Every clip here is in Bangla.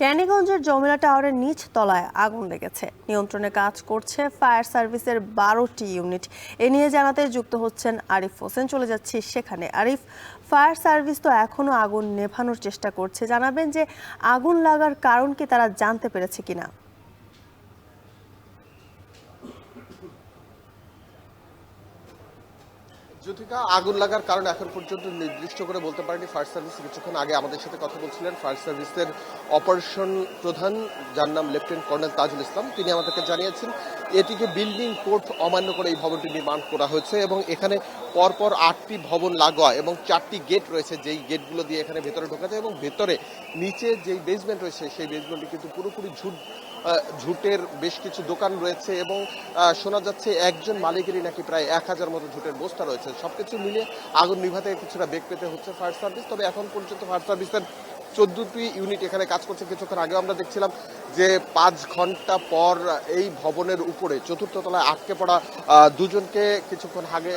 ক্যানিগঞ্জের জমিলা টাওয়ারের নিচ তলায় আগুন লেগেছে। নিয়ন্ত্রণে কাজ করছে ফায়ার সার্ভিসের 12টি ইউনিট। এ নিয়ে জানাতে যুক্ত হচ্ছেন আরিফ হোসেন। চলে যাচ্ছি সেখানে। আরিফ, ফায়ার সার্ভিস তো এখনো আগুন নেভানোর চেষ্টা করছে, জানাবেন যে আগুন লাগার কারণ কি তারা জানতে পেরেছে কিনা? জ্যোতিকা, আগুন লাগার কারণ এখন পর্যন্ত নির্দিষ্ট করে বলতে পারেনি ফায়ার সার্ভিস। কিছুক্ষণ আগে আমাদের সাথে কথা বলছিলেন ফায়ার সার্ভিসের অপারেশন প্রধান, যার নাম লেফটেন্যান্ট কর্নেল তাজুল ইসলাম। তিনি আমাদেরকে জানিয়েছেন এটিকে বিল্ডিং কোড অমান্য করে এই ভবনটি নির্মাণ করা হয়েছে এবং এখানে পরপর 8টি ভবন লাগোয়া এবং 4টি গেট রয়েছে, যেই গেটগুলো দিয়ে এখানে ভেতরে ঢোকা যায় এবং ভেতরে নিচে যেই বেসমেন্ট রয়েছে সেই বেসমেন্টটি কিন্তু পুরোপুরি ঝুটের বেশ কিছু দোকান রয়েছে এবং শোনা যাচ্ছে একজন মালিকেরই নাকি প্রায় 1000 মতো ঝুটের বস্তা রয়েছে। সবকিছু মিলিয়ে আগুন নিভাতে কিছুটা বেগ পেতে হচ্ছে ফায়ার সার্ভিস। তবে এখন পর্যন্ত ফায়ার সার্ভিসের 14টি ইউনিট এখানে কাজ করছে। কিছুক্ষণ আগেও আমরা দেখছিলাম যে 5 ঘন্টা পর এই ভবনের উপরে 4র্থ তলায় আটকে পড়া দুজনকে কিছুক্ষণ আগে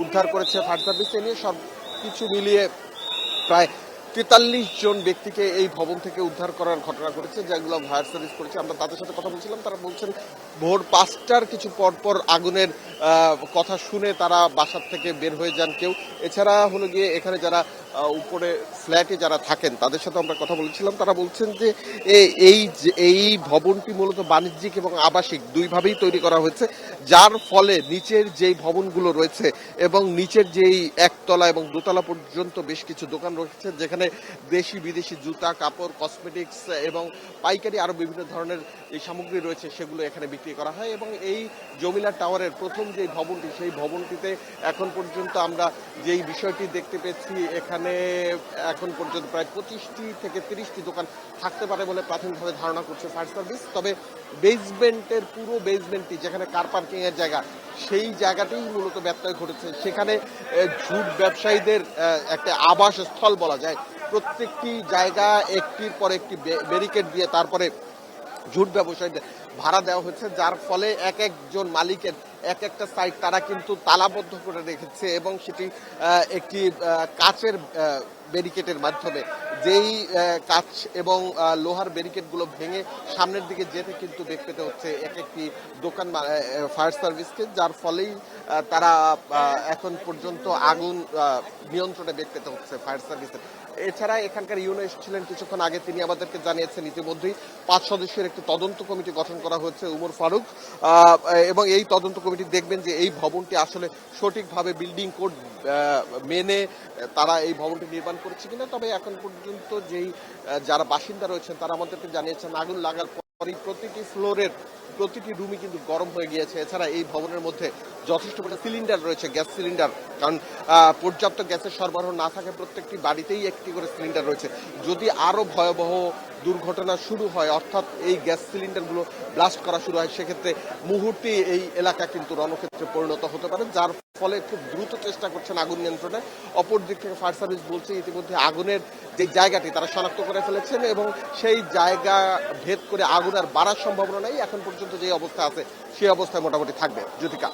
উদ্ধার করেছে ফায়ার সার্ভিস। এ নিয়ে সব কিছু মিলিয়ে প্রায় 43 জন ব্যক্তিকে এই ভবন থেকে উদ্ধার করার ঘটনা ঘটেছে, যেগুলো ফায়ার সার্ভিস করেছে। আমরা তাদের সাথে কথা বলছিলাম, তারা বলছেন ভোর 5টার কিছু পরপর আগুনের কথা শুনে তারা বাসার থেকে বের হয়ে যান কেউ। এছাড়া হলো গিয়ে এখানে যারা উপরে ফ্ল্যাটে যারা থাকেন তাদের সাথে আমরা কথা বলছিলাম, তারা বলছেন যে এই ভবনটি মূলত বাণিজ্যিক এবং আবাসিক দুইভাবেই তৈরি করা হয়েছে, যার ফলে নিচের যেই ভবনগুলো রয়েছে এবং নিচের যেই একতলা এবং দোতলা পর্যন্ত বেশ কিছু দোকান রয়েছে, যেখানে দেশি বিদেশি জুতা, কাপড়, কসমেটিক্স এবং পাইকারি আরো বিভিন্ন ধরনের এই সামগ্রী রয়েছে, সেগুলো এখানে বিক্রি করা হয়। এবং এই জমিলা টাওয়ারের প্রথম যে ভবনটি, সেই ভবনটিতে এখন পর্যন্ত আমরা যেই বিষয়টি দেখতে পেয়েছি, এখানে এখন পর্যন্ত প্রায় 25টি থেকে 30টি দোকান থাকতে পারে বলে প্রাথমিকভাবে ধারণা করছে ফায়ার সার্ভিস। তবে বেসমেন্টের পুরো বেসমেন্টটি, যেখানে কার পার্কিং এর জায়গা, সেই জায়গাটাই মূলত ব্যত্যয় ঘটেছে। সেখানে ঝুট ব্যবসায়ীদের একটা আবাসস্থল বলা যায়। প্রত্যেকটি জায়গা একটির পর একটি ব্যারিকেড দিয়ে তারপরে ঝুট ব্যবসায়ীদের ভাড়া দেওয়া হয়েছে, যার ফলে এক একজন মালিকের এক একটা সাইট তারা কিন্তু তালাবদ্ধ করে রেখেছে এবং সেটি একটি কাচের ব্যারিকেডের মাধ্যমে। যেই কাচ এবং লোহার ব্যারিকেডগুলো ভেঙে সামনের দিকে যেতে কিন্তু বেগ পেতে হচ্ছে এক একটি দোকান ফায়ার সার্ভিসকে, যার ফলেই তারা এখন পর্যন্ত আগুন নিয়ন্ত্রণে বেগ পেতে হচ্ছে ফায়ার সার্ভিসের। এছাড়া এখানকার ইউনো এসেছিলেন কিছুক্ষণ আগে, তিনি আমাদেরকে জানিয়েছেন ইতিমধ্যেই 5 সদস্যের একটি তদন্ত কমিটি গঠন করা হয়েছে, উমর ফারুক, এবং এই তদন্ত কমিটি দেখবেন যে এই ভবনটি আসলে সঠিকভাবে বিল্ডিং কোড মেনে তারা এই ভবনটি নির্মাণ করেছে কিনা। তবে এখন পর্যন্ত যেই যারা বাসিন্দা রয়েছেন তারা আমাদেরকে জানিয়েছেন আগুন লাগার পরই প্রতিটি ফ্লোরের প্রতিটি রুমই কিন্তু গরম হয়ে গিয়েছে। এছাড়া এই ভবনের মধ্যে যথেষ্ট পরিমাণে সিলিন্ডার রয়েছে, গ্যাস সিলিন্ডার, কারণ পর্যাপ্ত গ্যাসের সরবরাহ না থাকে প্রত্যেকটি বাড়িতেই একটি করে সিলিন্ডার রয়েছে। যদি আরো ভয়াবহ দুর্ঘটনা শুরু হয়, অর্থাৎ এই গ্যাস সিলিন্ডারগুলো ব্লাস্ট করা শুরু হয়, সেক্ষেত্রে মুহূর্তে এই এলাকা কিন্তু রণক্ষেত্রে পরিণত হতে পারে, যার ফলে খুব দ্রুত চেষ্টা করছেন আগুন নিয়ন্ত্রণে। অপর দিক থেকে ফায়ার সার্ভিস বলছে ইতিমধ্যে আগুনের যে জায়গাটি তারা শনাক্ত করে ফেলেছেন এবং সেই জায়গা ভেদ করে আগুন আর বাড়ার সম্ভাবনা নেই। এখন পর্যন্ত যে অবস্থা আছে সেই অবস্থায় মোটামুটি থাকবে। জ্যোতিকা।